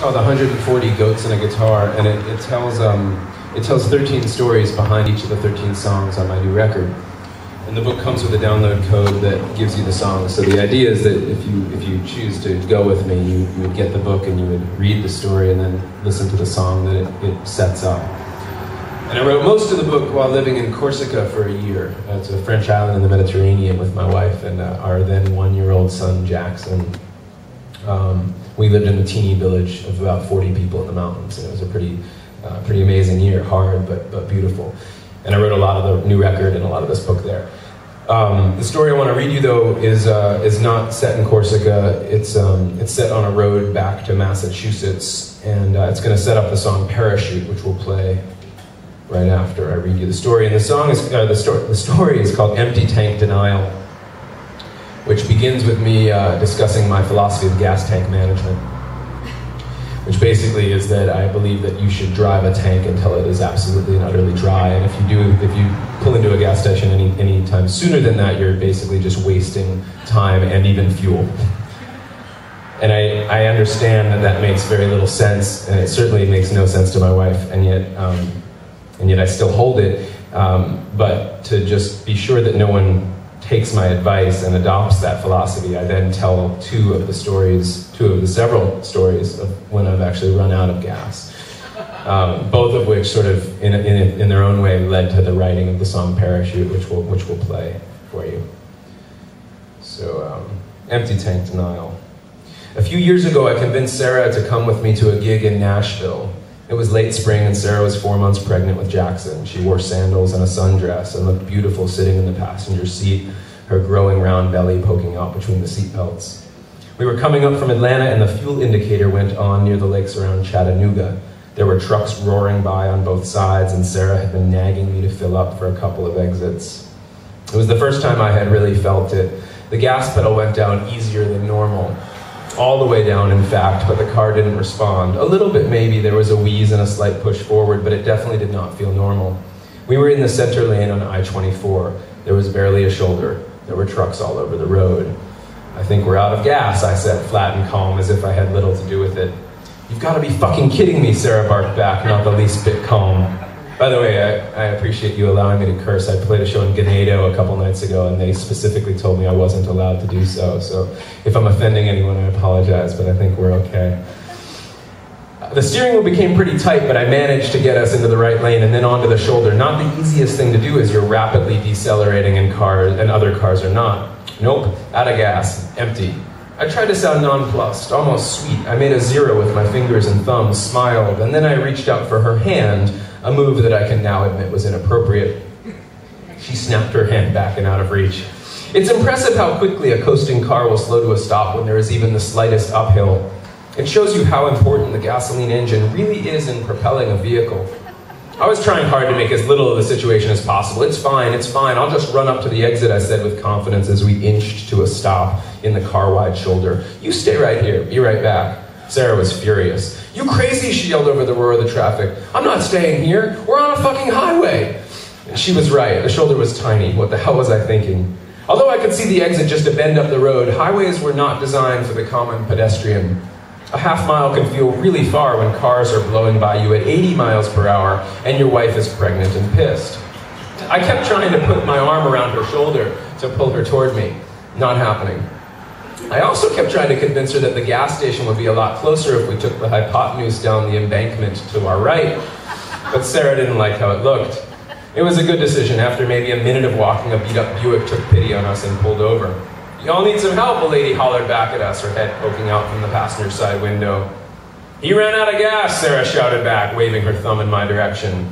called 140 Goats and a Guitar, and it tells 13 stories behind each of the 13 songs on my new record. And the book comes with a download code that gives you the songs. So the idea is that if you choose to go with me, you would get the book and you would read the story and then listen to the song that it sets up. And I wrote most of the book while living in Corsica for a year. It's a French island in the Mediterranean with my wife and our then one-year-old son, Jackson. We lived in a teeny village of about 40 people in the mountains, and it was a pretty amazing year, hard but beautiful. And I wrote a lot of the new record and a lot of this book there. The story I want to read you, though, is not set in Corsica. It's set on a road back to Massachusetts, and it's going to set up the song "Parachute," which we'll play right after I read you the story. And the story is called "Empty Tank Denial," which begins with me discussing my philosophy of gas tank management, which basically is that I believe that you should drive a tank until it is absolutely and utterly dry, and if you pull into a gas station any time sooner than that, you're basically just wasting time and even fuel. And I understand that makes very little sense, and it certainly makes no sense to my wife, and yet I still hold it, but to just be sure that no one takes my advice and adopts that philosophy, I then tell two of the several stories of when I've actually run out of gas. Both of which sort of, in their own way, led to the writing of the song "Parachute," which we'll play for you. So, Empty Tank Denial. A few years ago, I convinced Sarah to come with me to a gig in Nashville. It was late spring and Sarah was 4 months pregnant with Jackson. She wore sandals and a sundress and looked beautiful sitting in the passenger seat, her growing round belly poking out between the seatbelts. We were coming up from Atlanta and the fuel indicator went on near the lakes around Chattanooga. There were trucks roaring by on both sides and Sarah had been nagging me to fill up for a couple of exits. It was the first time I had really felt it. The gas pedal went down easier than normal. All the way down, in fact, but the car didn't respond. A little bit maybe, there was a wheeze and a slight push forward, but it definitely did not feel normal. We were in the center lane on I-24. There was barely a shoulder. There were trucks all over the road. "I think we're out of gas," I said, flat and calm, as if I had little to do with it. "You've got to be fucking kidding me," Sarah barked back, not the least bit calm. By the way, I appreciate you allowing me to curse. I played a show in Ganado a couple nights ago, and they specifically told me I wasn't allowed to do so. So if I'm offending anyone, I apologize, but I think we're okay. The steering wheel became pretty tight, but I managed to get us into the right lane and then onto the shoulder. Not the easiest thing to do as you're rapidly decelerating in cars, and other cars are not. Nope, out of gas, empty. I tried to sound nonplussed, almost sweet. I made a zero with my fingers and thumbs, smiled, and then I reached out for her hand, a move that I can now admit was inappropriate. She snapped her hand back and out of reach. It's impressive how quickly a coasting car will slow to a stop when there is even the slightest uphill. It shows you how important the gasoline engine really is in propelling a vehicle. I was trying hard to make as little of the situation as possible. It's fine, I'll just run up to the exit," I said with confidence as we inched to a stop in the car-wide shoulder. "You stay right here, be right back." Sarah was furious. "You crazy," she yelled over the roar of the traffic. "I'm not staying here, we're on a fucking highway." And she was right, the shoulder was tiny. What the hell was I thinking? Although I could see the exit just a bend up the road, highways were not designed for the common pedestrian. A half mile can feel really far when cars are blowing by you at 80 miles per hour and your wife is pregnant and pissed. I kept trying to put my arm around her shoulder to pull her toward me. Not happening. I also kept trying to convince her that the gas station would be a lot closer if we took the hypotenuse down the embankment to our right. But Sarah didn't like how it looked. It was a good decision. After maybe a minute of walking, a beat-up Buick took pity on us and pulled over. "Y'all need some help," a lady hollered back at us, her head poking out from the passenger side window. "He ran out of gas," Sarah shouted back, waving her thumb in my direction.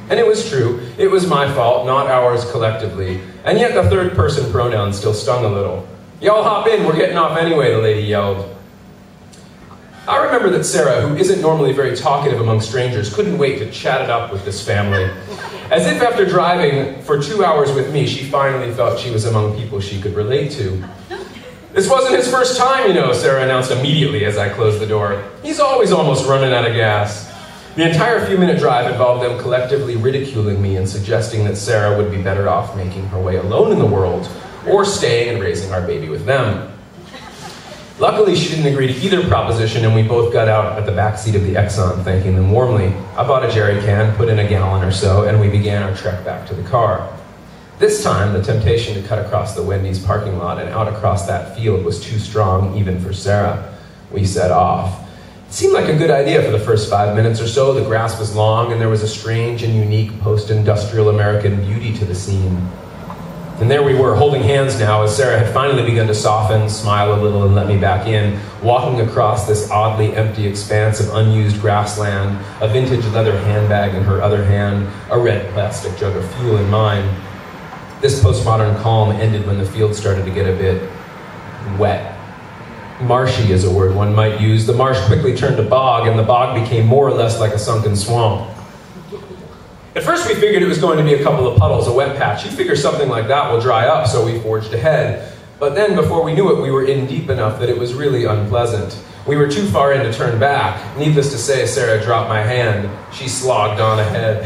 And it was true. It was my fault, not ours collectively. And yet the third-person pronoun still stung a little. "Y'all hop in, we're getting off anyway," the lady yelled. I remember that Sarah, who isn't normally very talkative among strangers, couldn't wait to chat it up with this family. As if after driving for 2 hours with me, she finally felt she was among people she could relate to. "This wasn't his first time, you know," Sarah announced immediately as I closed the door. "He's always almost running out of gas." The entire few-minute drive involved them collectively ridiculing me and suggesting that Sarah would be better off making her way alone in the world or staying and raising our baby with them. Luckily, she didn't agree to either proposition, and we both got out at the back seat of the Exxon, thanking them warmly. I bought a jerry can, put in a gallon or so, and we began our trek back to the car. This time, the temptation to cut across the Wendy's parking lot and out across that field was too strong, even for Sarah. We set off. It seemed like a good idea for the first 5 minutes or so. The grass was long, and there was a strange and unique post-industrial American beauty to the scene. And there we were, holding hands now, as Sarah had finally begun to soften, smile a little, and let me back in, walking across this oddly empty expanse of unused grassland, a vintage leather handbag in her other hand, a red plastic jug of fuel in mine. This postmodern calm ended when the field started to get a bit wet. Marshy is a word one might use. The marsh quickly turned to bog, and the bog became more or less like a sunken swamp. At first we figured it was going to be a couple of puddles, a wet patch. You figure something like that will dry up, so we forged ahead. But then, before we knew it, we were in deep enough that it was really unpleasant. We were too far in to turn back. Needless to say, Sarah dropped my hand. She slogged on ahead.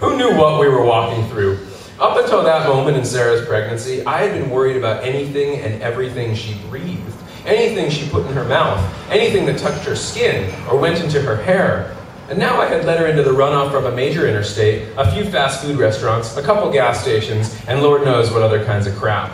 Who knew what we were walking through? Up until that moment in Sarah's pregnancy, I had been worried about anything and everything she breathed. Anything she put in her mouth, anything that touched her skin or went into her hair. And now I had led her into the runoff from a major interstate, a few fast food restaurants, a couple gas stations, and Lord knows what other kinds of crap.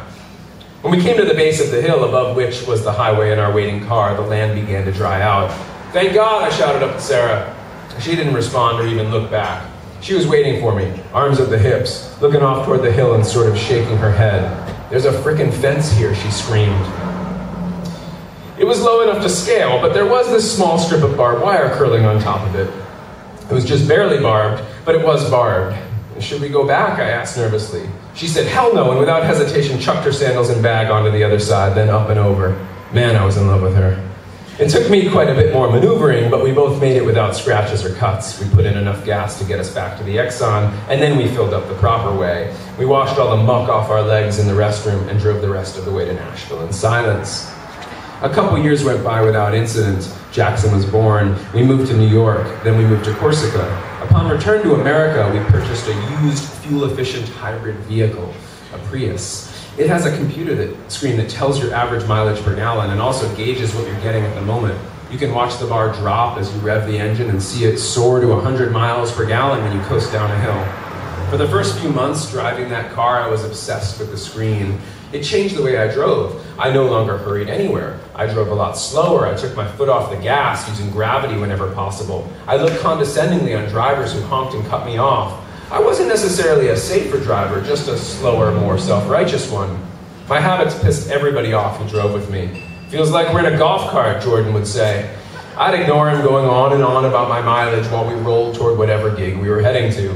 When we came to the base of the hill above which was the highway in our waiting car, the land began to dry out. "Thank God," I shouted up at Sarah. She didn't respond or even look back. She was waiting for me, arms at the hips, looking off toward the hill and sort of shaking her head. "There's a frickin' fence here," she screamed. It was low enough to scale, but there was this small strip of barbed wire curling on top of it. It was just barely barbed, but it was barbed. "Should we go back?" I asked nervously. She said, "Hell no," and without hesitation chucked her sandals and bag onto the other side, then up and over. Man, I was in love with her. It took me quite a bit more maneuvering, but we both made it without scratches or cuts. We put in enough gas to get us back to the Exxon, and then we filled up the proper way. We washed all the muck off our legs in the restroom and drove the rest of the way to Nashville in silence. A couple years went by without incident. Jackson was born. We moved to New York. Then we moved to Corsica. Upon return to America, we purchased a used, fuel-efficient hybrid vehicle, a Prius. It has a computer screen that tells your average mileage per gallon and also gauges what you're getting at the moment. You can watch the bar drop as you rev the engine and see it soar to 100 miles per gallon when you coast down a hill. For the first few months driving that car, I was obsessed with the screen. It changed the way I drove. I no longer hurried anywhere. I drove a lot slower. I took my foot off the gas, using gravity whenever possible. I looked condescendingly on drivers who honked and cut me off. I wasn't necessarily a safer driver, just a slower, more self-righteous one. My habits pissed everybody off who drove with me. "Feels like we're in a golf cart," Jordan would say. I'd ignore him, going on and on about my mileage while we rolled toward whatever gig we were heading to.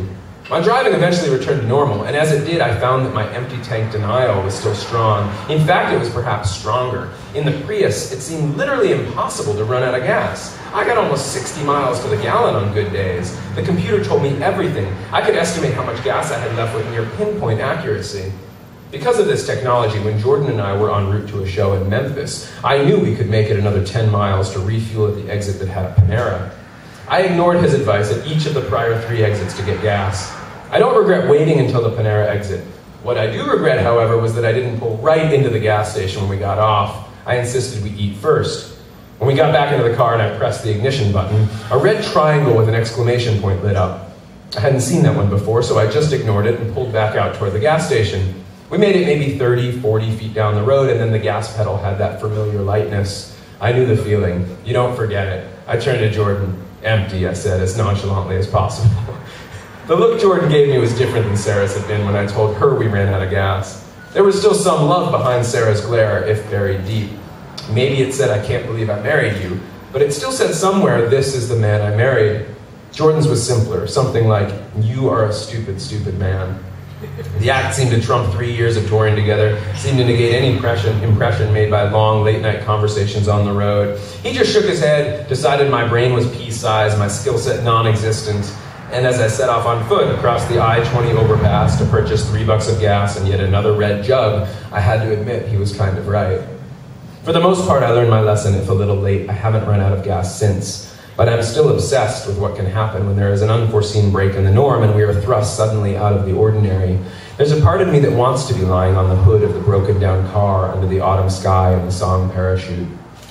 My driving eventually returned to normal, and as it did, I found that my empty tank denial was still strong. In fact, it was perhaps stronger. In the Prius, it seemed literally impossible to run out of gas. I got almost 60 miles to the gallon on good days. The computer told me everything. I could estimate how much gas I had left with near pinpoint accuracy. Because of this technology, when Jordan and I were en route to a show in Memphis, I knew we could make it another 10 miles to refuel at the exit that had a Panera. I ignored his advice at each of the prior 3 exits to get gas. I don't regret waiting until the Panera exit. What I do regret, however, was that I didn't pull right into the gas station when we got off. I insisted we eat first. When we got back into the car and I pressed the ignition button, a red triangle with an exclamation point lit up. I hadn't seen that one before, so I just ignored it and pulled back out toward the gas station. We made it maybe 30, 40 feet down the road, and then the gas pedal had that familiar lightness. I knew the feeling. You don't forget it. I turned to Jordan. "Empty," I said, as nonchalantly as possible. The look Jordan gave me was different than Sarah's had been when I told her we ran out of gas. There was still some love behind Sarah's glare, if buried deep. Maybe it said, "I can't believe I married you," but it still said somewhere, "This is the man I married." Jordan's was simpler, something like, "You are a stupid, stupid man." The act seemed to trump 3 years of touring together, seemed to negate any impression made by long late-night conversations on the road. He just shook his head, decided my brain was pea-sized, my skill set non-existent, and as I set off on foot across the I-20 overpass to purchase $3 of gas and yet another red jug, I had to admit he was kind of right. For the most part, I learned my lesson, if a little late. I haven't run out of gas since. But I'm still obsessed with what can happen when there is an unforeseen break in the norm and we are thrust suddenly out of the ordinary. There's a part of me that wants to be lying on the hood of the broken down car under the autumn sky and the song Parachute.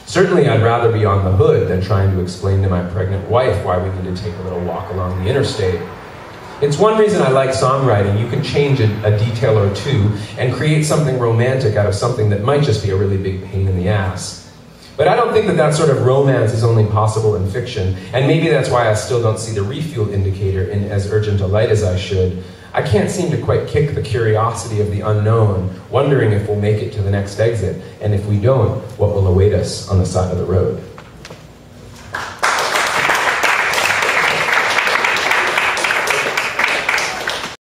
Certainly I'd rather be on the hood than trying to explain to my pregnant wife why we need to take a little walk along the interstate. It's one reason I like songwriting. You can change a detail or two and create something romantic out of something that might just be a really big pain in the ass. But I don't think that that sort of romance is only possible in fiction, and maybe that's why I still don't see the refuel indicator in as urgent a light as I should. I can't seem to quite kick the curiosity of the unknown, wondering if we'll make it to the next exit, and if we don't, what will await us on the side of the road.